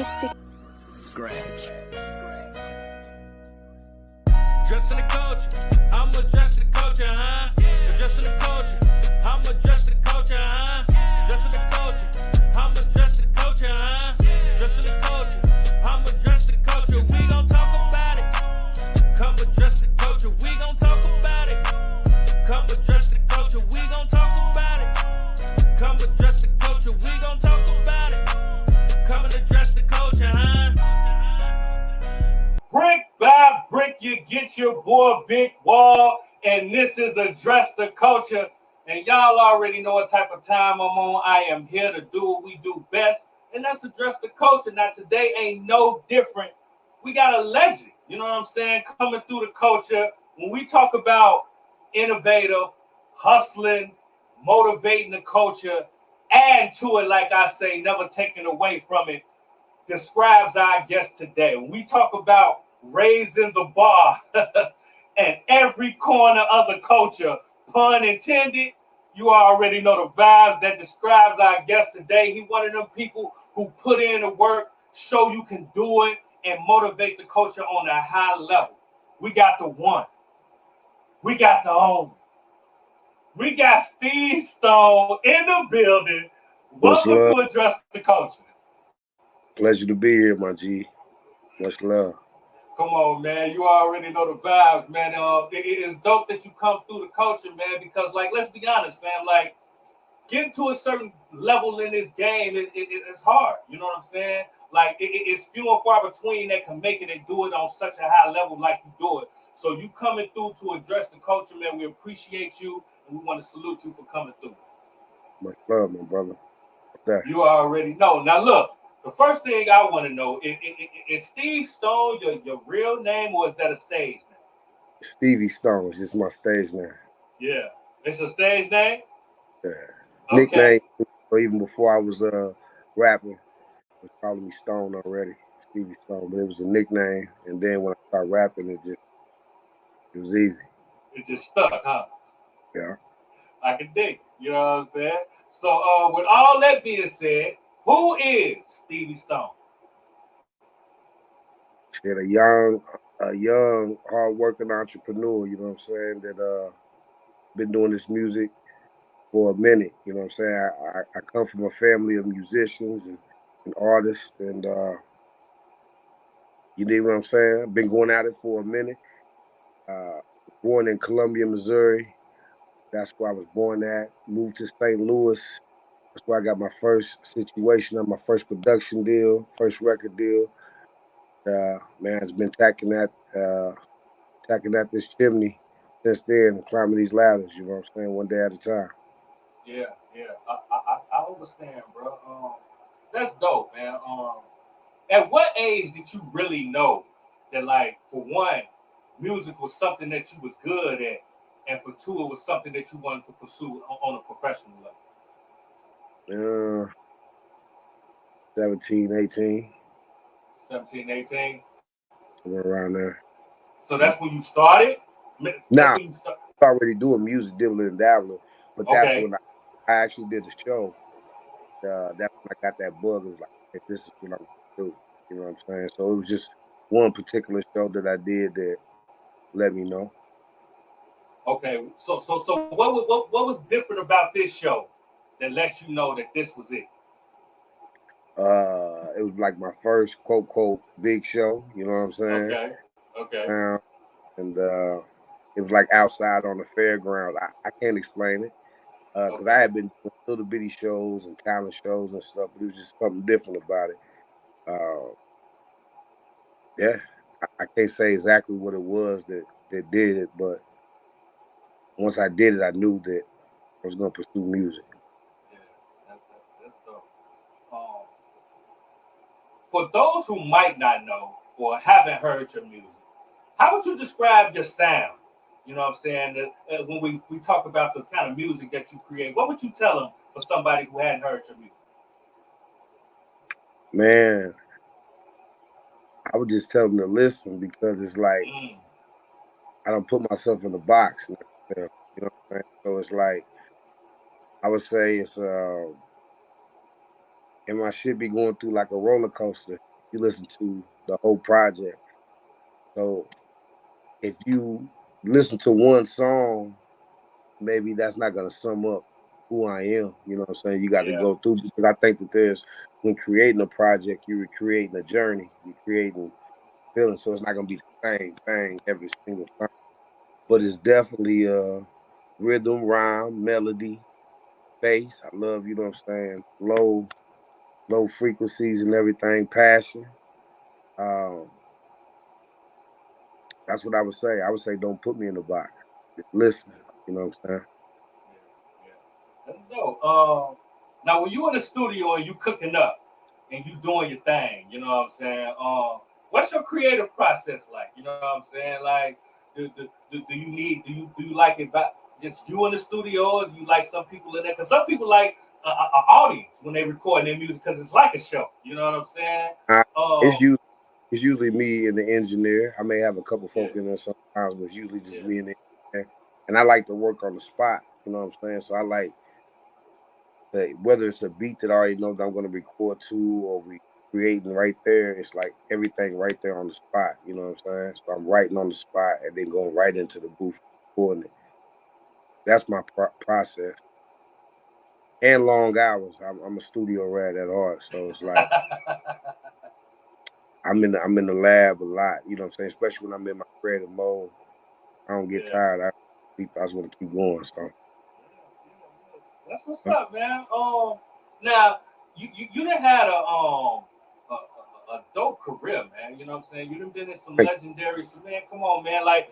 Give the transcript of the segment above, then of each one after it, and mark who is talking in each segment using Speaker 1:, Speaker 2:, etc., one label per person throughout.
Speaker 1: Scratch.
Speaker 2: Adjusting the culture, I'm adjusting the culture, huh? Adjusting the culture, I'm adjusting the culture, huh? Adjusting the culture, I'm adjusting the culture, huh? Adjusting the culture, I'm adjusting the culture. We gon' talk about it. Come adjust the culture, we gon' talk about it. Come adjust the culture, we gon' talk about it. Come adjust the culture, we gon' talk about it. Come and adjust the culture, huh? Brick by brick, you get your boy Big Wall, and this is Address the Culture. And y'all already know what type of time I'm on. I am here to do what we do best, and that's address the culture. Now, today ain't no different. We got a legend, you know what I'm saying, coming through the culture. When we talk about innovative, hustling, motivating the culture, add to it, like I say, never taking away from it, describes our guest today. When we talk about raising the bar and every corner of the culture, pun intended, you already know the vibes that describes our guest today. He one of them people who put in the work, show you can do it, and motivate the culture on a high level. We got the one. We got the only. We got Stevie Stone in the building. Welcome to Address the Culture.
Speaker 3: Pleasure to be here, my G. Much love.
Speaker 2: Come on, man. You already know the vibes, man. It is dope that you come through the culture, man, because, like, let's be honest, man, like, getting to a certain level in this game, it's hard. You know what I'm saying? Like, it's few and far between that can make it and do it on such a high level like you do it. So you coming through to address the culture, man. We appreciate you, and we want to salute you for coming through.
Speaker 3: Much love, my brother.
Speaker 2: You already know. Now, look. The first thing I want to know is Steve Stone your real name, or is that a stage name?
Speaker 3: Stevie Stone is just my stage name.
Speaker 2: Yeah, it's a stage name.
Speaker 3: Yeah,
Speaker 2: okay.
Speaker 3: Nickname. Or even before I was rapping, was calling me Stone already, Stevie Stone. But it was a nickname, and then when I started rapping, it was easy.
Speaker 2: It just stuck, huh?
Speaker 3: Yeah.
Speaker 2: I can dig. You know what I'm saying? So, with all that being said, who is Stevie Stone?
Speaker 3: Shit, a young, hard-working entrepreneur, you know what I'm saying, that been doing this music for a minute, you know what I'm saying. I come from a family of musicians and artists, and you know what I'm saying? I've been going at it for a minute. Born in Columbia, Missouri. That's where I was born at. Moved to St. Louis. That's where I got my first situation on my first production deal, first record deal. Man, it's been tacking at this chimney since then, climbing these ladders, you know what I'm saying, one day at a time.
Speaker 2: Yeah. I understand, bro. That's dope, man. At what age did you really know that, like, for one, music was something that you was good at, and for two, it was something that you wanted to pursue on a professional level?
Speaker 3: 17, 18.
Speaker 2: 17, 18?
Speaker 3: Somewhere around there.
Speaker 2: So that's when you started?
Speaker 3: Nah, I was already doing music, dibbling and dabbling, but that's when I actually did the show. That's when I got that bug. It was like, hey, this is what I'm going to do. You know what I'm saying? So it was just one particular show that I did that let me know.
Speaker 2: Okay, so what was different about this show that lets you know that this was it?
Speaker 3: It was like my first quote big show, you know what I'm saying?
Speaker 2: Okay.
Speaker 3: And it was like outside on the fairground. I can't explain it because I had been doing little bitty shows and talent shows and stuff, but it was just something different about it. Yeah, I can't say exactly what it was that did it, but once I did it, I knew that I was going to pursue music.
Speaker 2: Yeah, that's dope. For those who might not know or haven't heard your music, how would you describe your sound? You know what I'm saying? When we talk about the kind of music that you create, what would you tell them for somebody who hadn't heard your music?
Speaker 3: Man, I would just tell them to listen because it's like I don't put myself in the box. You know what I'm saying? So it's like I would say it's and my shit be going through like a roller coaster. you listen to the whole project. So if you listen to one song, maybe that's not gonna sum up who I am. You know what I'm saying? You got to go through, because I think that when creating a project, you're creating a journey, you're creating feelings. So it's not gonna be the same thing every single time. But it's definitely rhythm, rhyme, melody, bass. I love, you know what I'm saying, low frequencies and everything, passion. Um, that's what I would say. I would say don't put me in the box. Just listen. You know what I'm saying?
Speaker 2: That's dope. Now when you in the studio and you cooking up and you doing your thing, you know what I'm saying? What's your creative process like? You know what I'm saying? Like, do you need do you like it by just you in the studio, or do you like some people in there? Because some people like a audience when they record their music because it's like a show. You know what I'm saying?
Speaker 3: It's usually It's usually me and the engineer. I may have a couple
Speaker 2: Yeah,
Speaker 3: folk in there sometimes, but it's usually just
Speaker 2: yeah,
Speaker 3: me and the engineer. And I like to work on the spot. You know what I'm saying? So I like whether it's a beat that I already know that I'm going to record to, or we creating right there. It's like everything right there on the spot. You know what I'm saying? So I'm writing on the spot and then going right into the booth recording it. That's my process. And long hours. I'm a studio rat at heart, so it's like I'm in the lab a lot. You know what I'm saying? Especially when I'm in my creative mode. I don't get
Speaker 2: yeah.
Speaker 3: tired. I just want to keep going. So
Speaker 2: That's what's up, man. Now you done had a dope career, man. You know what I'm saying? You done been in some legendary. So man, come on, man. Like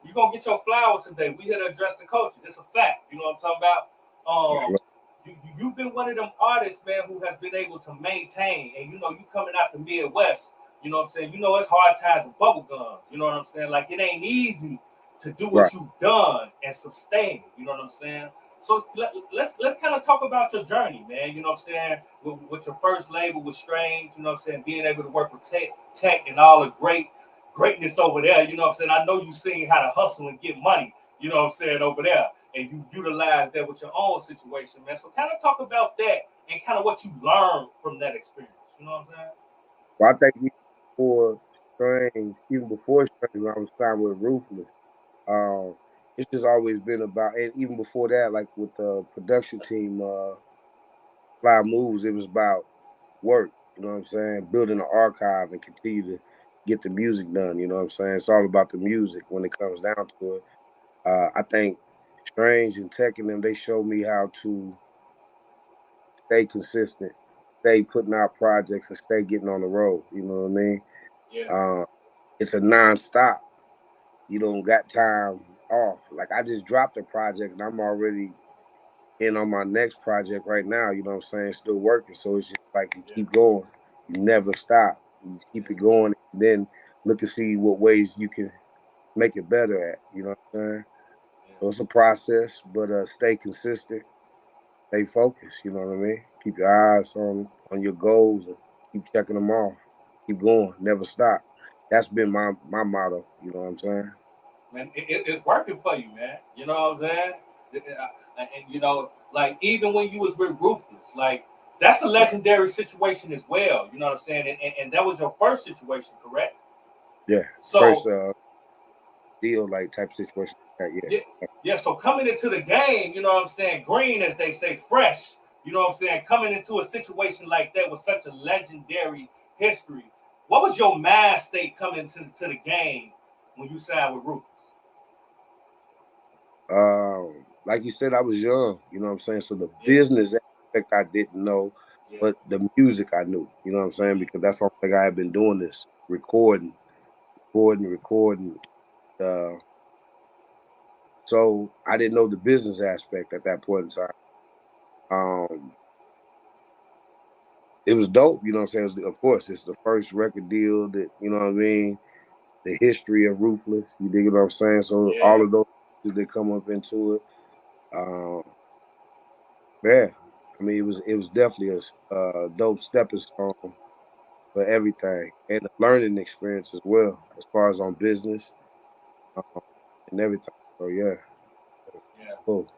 Speaker 2: you gonna get your flowers today. We here to address the culture. It's a fact. You know what I'm talking about? You've been one of them artists, man, who has been able to maintain. And you know, you coming out the Midwest. You know what I'm saying? You know, it's hard times with bubble gum. You know what I'm saying? Like it ain't easy to do what
Speaker 3: right.
Speaker 2: you've done and sustain it. You know what I'm saying? So let's kind of talk about your journey, man. You know what I'm saying? With your first label was Strange. You know what I'm saying? Being able to work with tech and all the greatness over there. You know what I'm saying? I know you seen how to hustle and get money. You know what I'm saying over there, and you utilize that with your own situation, man. So kind of talk about that and kind of what you learned from that experience. You know what I'm saying?
Speaker 3: Well, I think even before Strange, when I was signed with Ruthless, it's just always been about, and even before that, like with the production team, Fly Moves, it was about work. You know what I'm saying? Building an archive and continue to get the music done. You know what I'm saying? It's all about the music when it comes down to it. I think Strange and Tech and them, they showed me how to stay consistent, stay putting out projects, and stay getting on the road. You know what I mean?
Speaker 2: Yeah.
Speaker 3: It's a nonstop. You don't got time off. Like I just dropped a project and I'm already in on my next project right now. You know what I'm saying? Still working. So it's just like you keep going. You never stop. You just keep it going, and then look and see what ways you can make it better at. You know what I'm saying? So it's a process, but stay consistent, stay focused. You know what I mean? Keep your eyes on your goals and keep checking them off. Keep going. Never stop. That's been my motto. You know what I'm saying?
Speaker 2: Man, it's working for you, man. You know what I'm saying? And you know, like even when you was with Ruthless, like that's a legendary situation as well. You know what I'm saying? And that was your first situation, correct?
Speaker 3: Yeah. First
Speaker 2: So
Speaker 3: deal like type situation.
Speaker 2: yeah, yeah. So coming into the game, you know what I'm saying? Green, as they say, fresh. You know what I'm saying? Coming into a situation like that with such a legendary history, what was your mind state coming to the game when you signed with Ruthless?
Speaker 3: Like you said, I was young, you know what I'm saying? So the
Speaker 2: Yeah,
Speaker 3: business aspect I didn't know,
Speaker 2: yeah,
Speaker 3: but the music I knew, you know what I'm saying? Because that's something I had been doing this, recording. Uh, so I didn't know the business aspect at that point in time. Um, it was dope, you know what I'm saying? Of course, it's the first record deal that, you know what I mean? The history of Ruthless, you dig what I'm saying? So
Speaker 2: yeah.
Speaker 3: all of those that come up into it. Um, Yeah, I mean it was definitely a dope stepping stone for everything and a learning experience as well, as far as on business um, and everything. So yeah,
Speaker 2: Yeah.
Speaker 3: cool.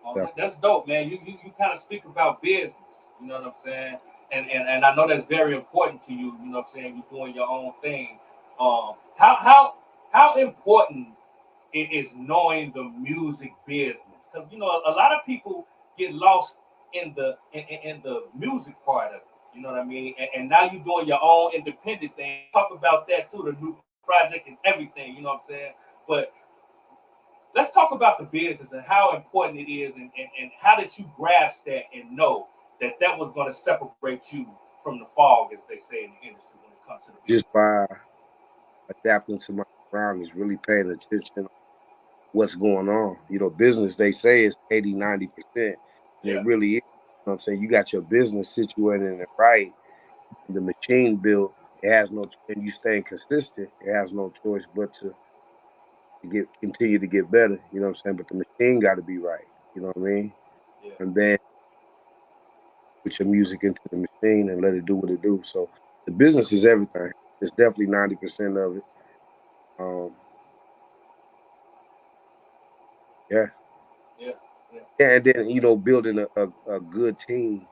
Speaker 2: Oh,
Speaker 3: Definitely.
Speaker 2: that's dope, man. You kind of speak about business. You know what I'm saying? and I know that's very important to you. You know what I'm saying? You're doing your own thing. How important it is knowing the music business, because you know a lot of people get lost in the music part of it. You know what I mean? And now you're doing your own independent thing. Talk about that too, the new project and everything. You know what I'm saying? But let's talk about the business and how important it is, and how did you grasp that and know that that was going to separate you from the fog, as they say in the industry when it comes to the business?
Speaker 3: Just by adapting to my surroundings, really paying attention to what's going on. You know, business, they say, is 80, 90%. And it really is. You know what I'm saying? You got your business situated in it right, the machine built, it has no, and you staying consistent, it has no choice but to continue to get better. You know what I'm saying? But the machine got to be right. You know what I mean?
Speaker 2: Yeah.
Speaker 3: And then put your music into the machine and let it do what it do. So the business is everything. It's definitely 90% of it. Yeah. And then, you know, building a good team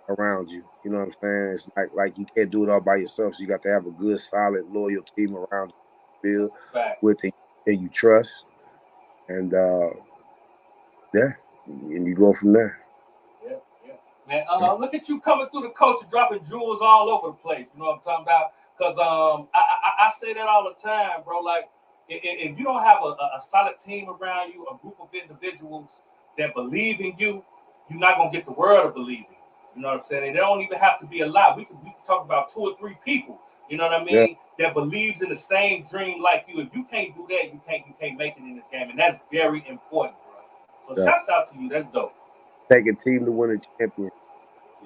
Speaker 3: around you. You know what I'm saying? It's like you can't do it all by yourself. So you got to have a good, solid, loyal team around you, build with it, and you trust. And yeah, and you go from there.
Speaker 2: Man, look at you coming through the culture, dropping jewels all over the place. You know what I'm talking about? Because I say that all the time, bro. Like, if you don't have a solid team around you, a group of individuals that believe in you, you're not gonna get the world to believe in you. You know what I'm saying? And they don't even have to be a lot. We can talk about 2 or 3 people. You know what I mean? Yeah. That believes in the same dream like you. If you can't do that, you can't make it in this game, and that's very important, bro. So shouts out to you. That's dope.
Speaker 3: Take a team to win a championship.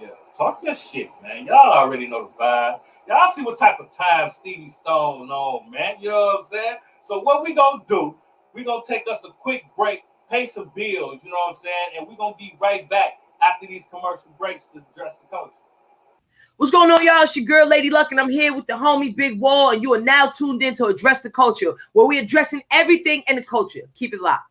Speaker 2: Yeah, talk your shit, man. Y'all already know the vibe. Y'all see what type of time Stevie Stone on, man. You know what I'm saying? So what we gonna do, we gonna take us a quick break, pay some bills, you know what I'm saying? And we gonna be right back after these commercial breaks to address the culture.
Speaker 1: What's going on, y'all? It's your girl, Lady Luck, and I'm here with the homie Big Wall, and you are now tuned in to Address the Culture, where we're addressing everything in the culture. Keep it locked.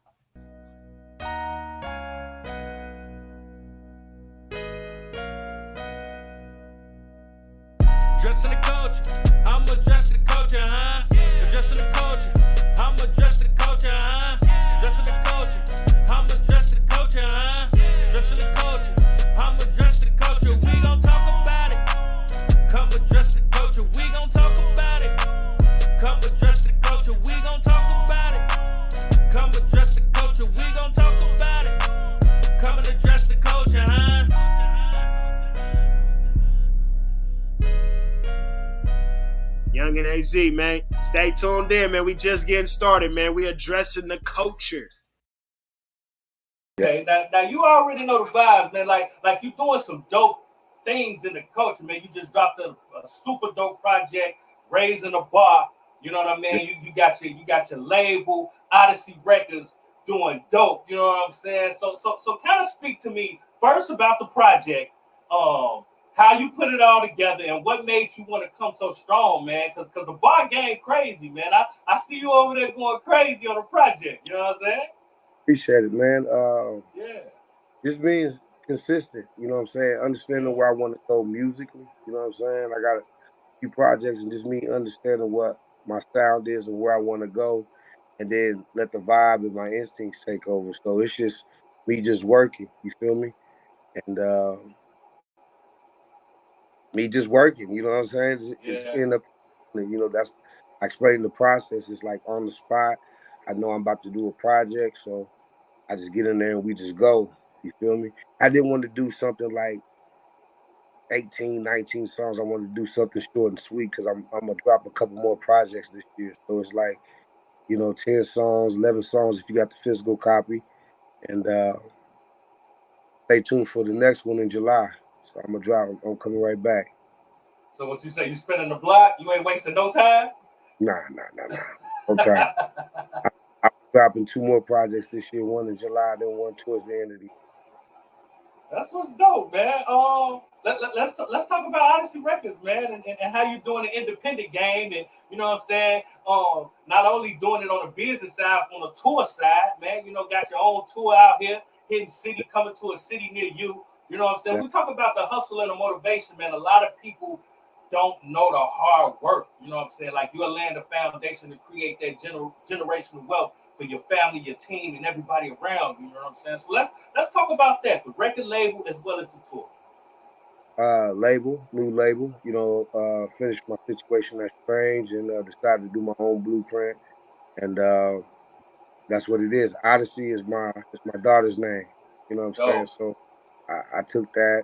Speaker 2: Addressing the culture, I'm addressing the culture, huh? Addressing the culture, I'm addressing the culture, huh? Addressing the culture, I'm addressing the culture, huh? Addressing the culture, I'm addressing the culture. We gon' talk about it. Come address the culture, we gon' talk about it. Come address the culture, we gon' talk about it. Come address the culture, we gon' talk about it. Come and address the culture, huh?
Speaker 4: Young and AZ, man. Stay tuned in, man. We just getting started, man. We addressing the culture.
Speaker 2: Okay, now you already know the vibes, man. Like you doing some dope things in the culture, man. You just dropped a super dope project, Raising the Bar. You know what I mean? You got your label, Odyssey Records, doing dope. You know what I'm saying? So kind of speak to me first about the project. How you put it all together and what made you want to come so strong, man? Because the bar game crazy, man. I see you over there going crazy on the project. You know what I'm saying?
Speaker 3: Appreciate it, man. Just being consistent, you know what I'm saying? Understanding where I want to go musically, you know what I'm saying? I got a few projects, and just me understanding what my sound is and where I want to go, and then let the vibe and my instincts take over. So it's just me just working, you feel me? And me just working, you know what I'm saying? It's in the, you know, that's, I explain the process. It's like on the spot. I know I'm about to do a project, so I just get in there and we just go, you feel me? I didn't want to do something like 18, 19 songs. I wanted to do something short and sweet because I'm going to drop a couple more projects this year. So it's like, you know, 10 songs, 11 songs if you got the physical copy. And stay tuned for the next one in July. So I'm going to drop, I'm coming right back.
Speaker 2: So what you say, you spinning the block? You ain't wasting no time?
Speaker 3: Nah. No time. I'm dropping 2 more projects this year, one in July, then one towards the end of the year.
Speaker 2: That's what's dope, man. Let's talk about Odyssey Records, man, and how you doing the independent game, and you know what I'm saying. Not only doing it on the business side, on the tour side, man. You know, got your own tour out here, coming to a city near you. You know what I'm saying?
Speaker 3: Yeah.
Speaker 2: We talk about the hustle and the motivation, man. A lot of people don't know the hard work. You know what I'm saying? Like, you're laying the foundation to create that generational wealth for your family, your team, and everybody around you. You know what I'm saying? So let's talk about that, the record label as well as the tour.
Speaker 3: New label, finished my situation at Strange and decided to do my own blueprint. And that's what it is. Odyssey is my daughter's name. You know what I'm saying? So I took that.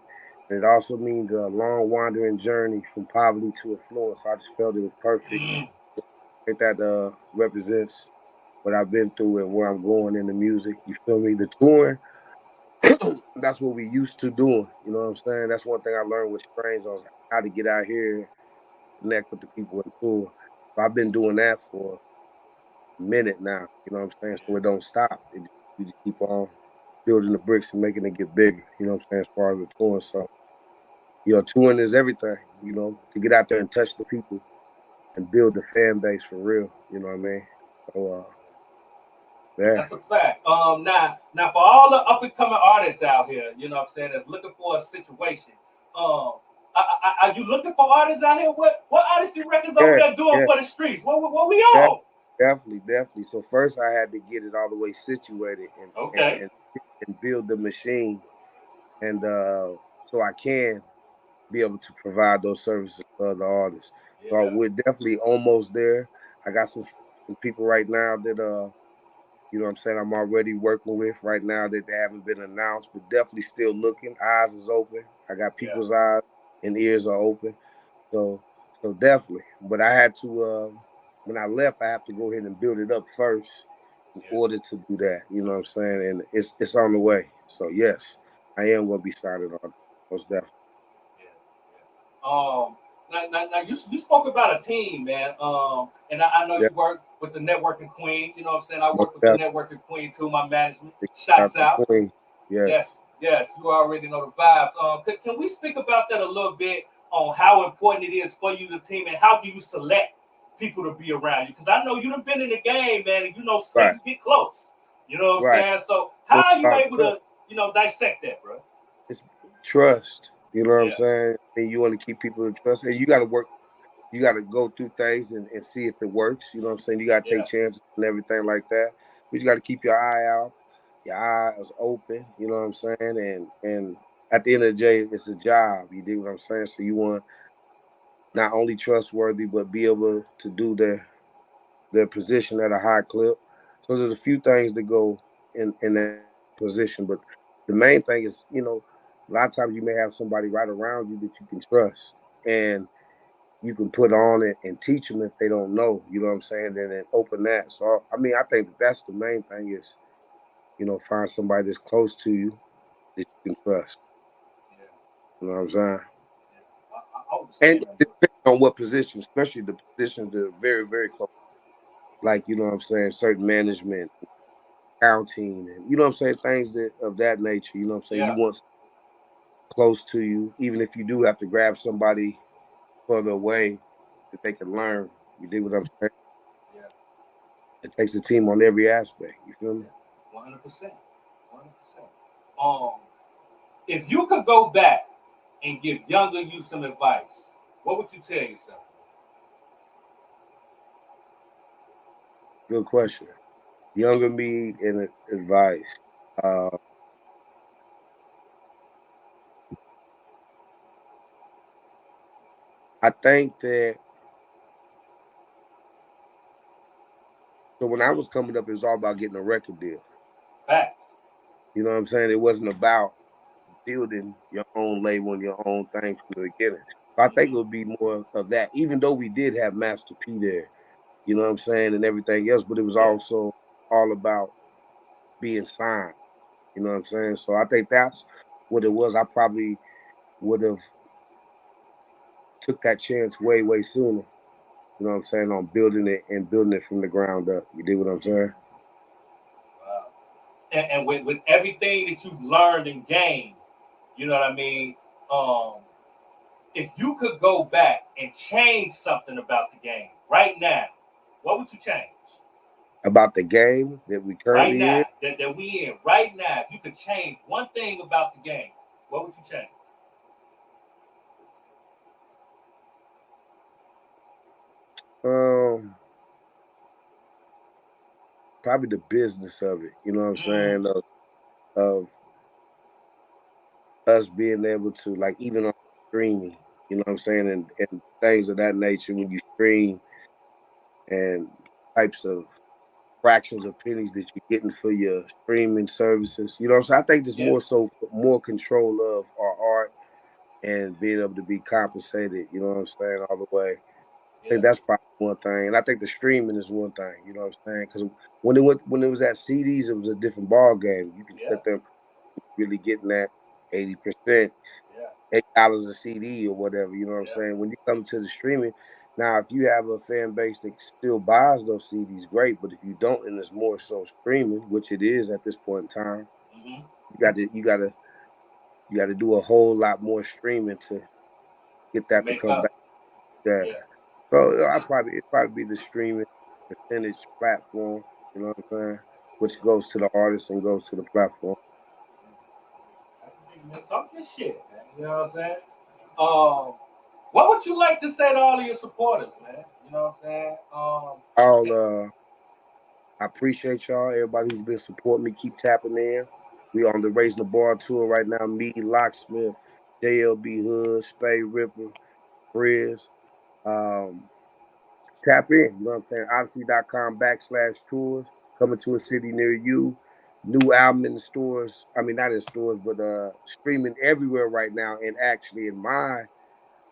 Speaker 3: And it also means a long wandering journey from poverty to affluence. So I just felt it was perfect. I think that represents what I've been through and where I'm going in the music. You feel me? The touring, that's what we used to doing. You know what I'm saying? That's one thing I learned with Strange on how to get out here, connect with the people in tour. So I've been doing that for a minute now. You know what I'm saying? So it don't stop. You just keep on building the bricks and making it get bigger. You know what I'm saying? As far as the touring, so touring is everything. To get out there and touch the people and build the fan base for real. You know what I mean? So yeah.
Speaker 2: That's a fact. Now for all the up and coming artists out here, you know what I'm saying, that's looking for a situation. Are you looking for artists out here? What artistry records over there doing for the streets? What we on?
Speaker 3: Definitely. So first I had to get it all the way situated and build the machine, and so I can be able to provide those services for other artists. Yeah. So we're definitely almost there. I got some people right now that you know what I'm saying, I'm already working with right now that they haven't been announced, but definitely still looking. Eyes is open. I got people's eyes and ears are open. So definitely. But I had to when I left, I have to go ahead and build it up first in order to do that. You know what I'm saying? And it's on the way. So yes, I am going to be started on it, most definitely.
Speaker 2: Now you spoke about a team, man. And I know you work with the Networking Queen. You know what I'm saying? I work with the Networking Queen too, my management. Shouts out. Yes, you already know the vibes. Can we speak about that a little bit on how important it is for you, the team, and how do you select people to be around you? Because I know you've been in the game, man, and things get close. You know what I'm saying? So how are you able to, dissect that, bro?
Speaker 3: It's trust. You know what I'm saying? And you want to keep people in trust. And you got to work. You got to go through things and see if it works. You know what I'm saying? You got to take chances and everything like that. But you got to keep your eye out. Your eyes open. You know what I'm saying? And at the end of the day, it's a job. You dig what I'm saying? So you want not only trustworthy, but be able to do their position at a high clip. So there's a few things that go in that position. But the main thing is, a lot of times you may have somebody right around you that you can trust, and you can put on it and teach them if they don't know. You know what I'm saying? Then open that. So I mean, I think that's the main thing is, find somebody that's close to you that you can trust. You know what I'm saying? And it depends on what position, especially the positions that are very, very close. Like, you know what I'm saying, certain management, accounting, and you know what I'm saying, things of that nature. You know what I'm saying? You want close to you, even if you do have to grab somebody further away that they can learn. You dig what I'm saying? Yeah. It takes a team on every aspect. You feel me?
Speaker 2: 100%. If you could go back and give younger you some advice, what would you tell yourself?
Speaker 3: Good question. Younger me and advice. I think that so when I was coming up, it was all about getting a record deal.
Speaker 2: Facts.
Speaker 3: You know what I'm saying? It wasn't about building your own label and your own thing from the beginning. So I think it would be more of that, even though we did have Master P there, you know what I'm saying, and everything else, but it was also all about being signed. You know what I'm saying? So I think that's what it was. I probably would have took that chance way, way sooner. You know what I'm saying? On building it from the ground up. You dig what I'm saying?
Speaker 2: Wow. And with everything that you've learned and gained, you know what I mean? If you could go back and change something about the game right now, what would you change?
Speaker 3: About the game that we currently
Speaker 2: in? That we in right now, if you could change one thing about the game, what would you change?
Speaker 3: Probably the business of it. You know what I'm saying? Of us being able to, like, even on streaming, you know what I'm saying, and things of that nature, when you stream, and types of fractions of pennies that you're getting for your streaming services. You know what I'm saying? I think there's more control of our art and being able to be compensated, you know what I'm saying, all the way. I think that's probably one thing. And I think the streaming is one thing, you know what I'm saying? Because when it was at CDs, it was a different ball game. You can sit there really getting that 80%, $8 a CD or whatever, you know what I'm saying? When you come to the streaming, now if you have a fan base that still buys those CDs, great. But if you don't, and it's more so streaming, which it is at this point in time, you got to do a whole lot more streaming to get that to come back. Yeah. So it'd probably be the streaming percentage platform, you know what I'm saying, which goes to the artist and goes to the platform.
Speaker 2: Talk your shit, man. You know what I'm saying? What would you like to say to all of your supporters, man? You know what I'm saying?
Speaker 3: I appreciate y'all. Everybody who's been supporting me, keep tapping in. We on the Raising the Bar tour right now. Me, Locksmith, JLB Hood, Spade Ripper, Frizz. Tap in, you know what I'm saying? Odyssey.com/tours, coming to a city near you. New album in the stores. I mean, not in stores, but streaming everywhere right now. And actually in my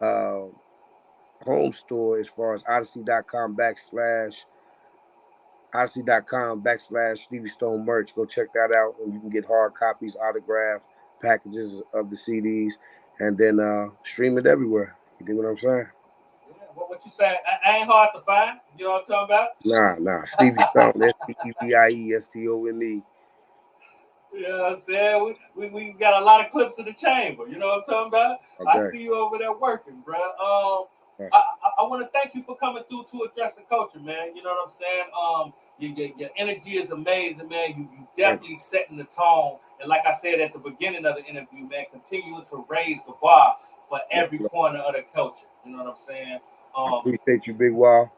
Speaker 3: home store, as far as Odyssey.com/Stevie Stone merch. Go check that out, and you can get hard copies, autographed packages of the CDs, and then stream it everywhere. You dig what I'm saying?
Speaker 2: What you saying? I ain't hard to find. You know what I'm talking
Speaker 3: about? Nah. Stevie Stone, STEVIE.
Speaker 2: You know what I'm saying? We got a lot of clips in the chamber. You know what I'm talking about? Okay. I see you over there working, bro. I want to thank you for coming through to address the culture, man. You know what I'm saying? Your energy is amazing, man. You definitely setting the tone. And like I said at the beginning of the interview, man, continue to raise the bar for every corner of the culture. You know what I'm saying?
Speaker 3: I appreciate you, Big Wall.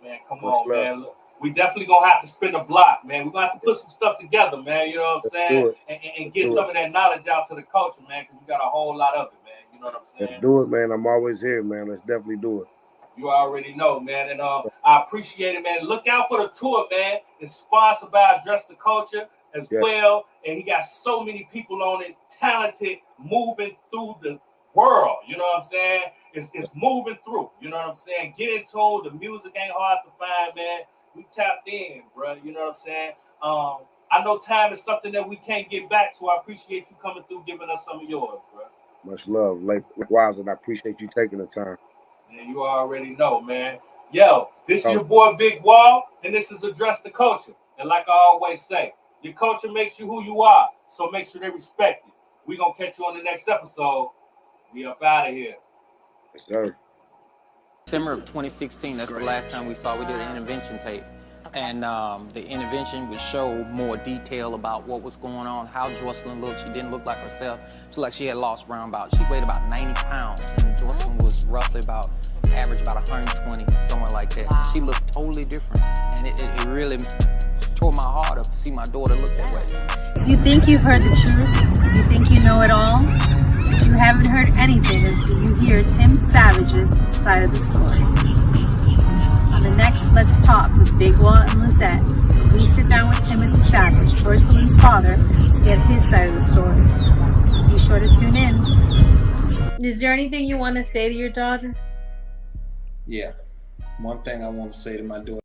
Speaker 2: Man, come on, man. Look, we definitely gonna have to spin a block, man. We're gonna have to put some stuff together, man. You know what I'm saying? And get some of that knowledge out to the culture, man, because we got a whole lot of it, man. You know what I'm saying?
Speaker 3: Let's do it, man. I'm always here, man. Let's definitely do it.
Speaker 2: You already know, man. And I appreciate it, man. Look out for the tour, man. It's sponsored by Address the Culture as well. And he got so many people on it, talented, moving through the world. You know what I'm saying? It's moving through. You know what I'm saying? Get in tune. The music ain't hard to find, man. We tapped in, bro. You know what I'm saying? I know time is something that we can't get back, so I appreciate you coming through, giving us some of yours, bro.
Speaker 3: Much love. Likewise, and I appreciate you taking the time.
Speaker 2: Yeah, you already know, man. Yo, this is your boy Big Wall, and this is Address the Culture. And like I always say, your culture makes you who you are, so make sure they respect it. We're going to catch you on the next episode. We up out of here.
Speaker 3: Yes, sir.
Speaker 5: December of 2016, that's the last time we saw. We did an intervention tape. And the intervention would show more detail about what was going on, how Jocelyn looked. She didn't look like herself. She looked like she had lost around she weighed about 90 pounds. And Jocelyn was roughly average about 120, somewhere like that. She looked totally different. And it really tore my heart up to see my daughter look that way.
Speaker 6: You think you've heard the truth? You think you know it all? But you haven't heard anything until you hear Tim Savage's side of the story. On the next Let's Talk with Big Wall and Lizette, we sit down with Timothy Savage, Jocelyn's father, to get his side of the story. Be sure to tune in. Is there anything you want to say to your daughter?
Speaker 7: Yeah. One thing I want to say to my daughter.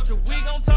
Speaker 8: culture, we gon' talk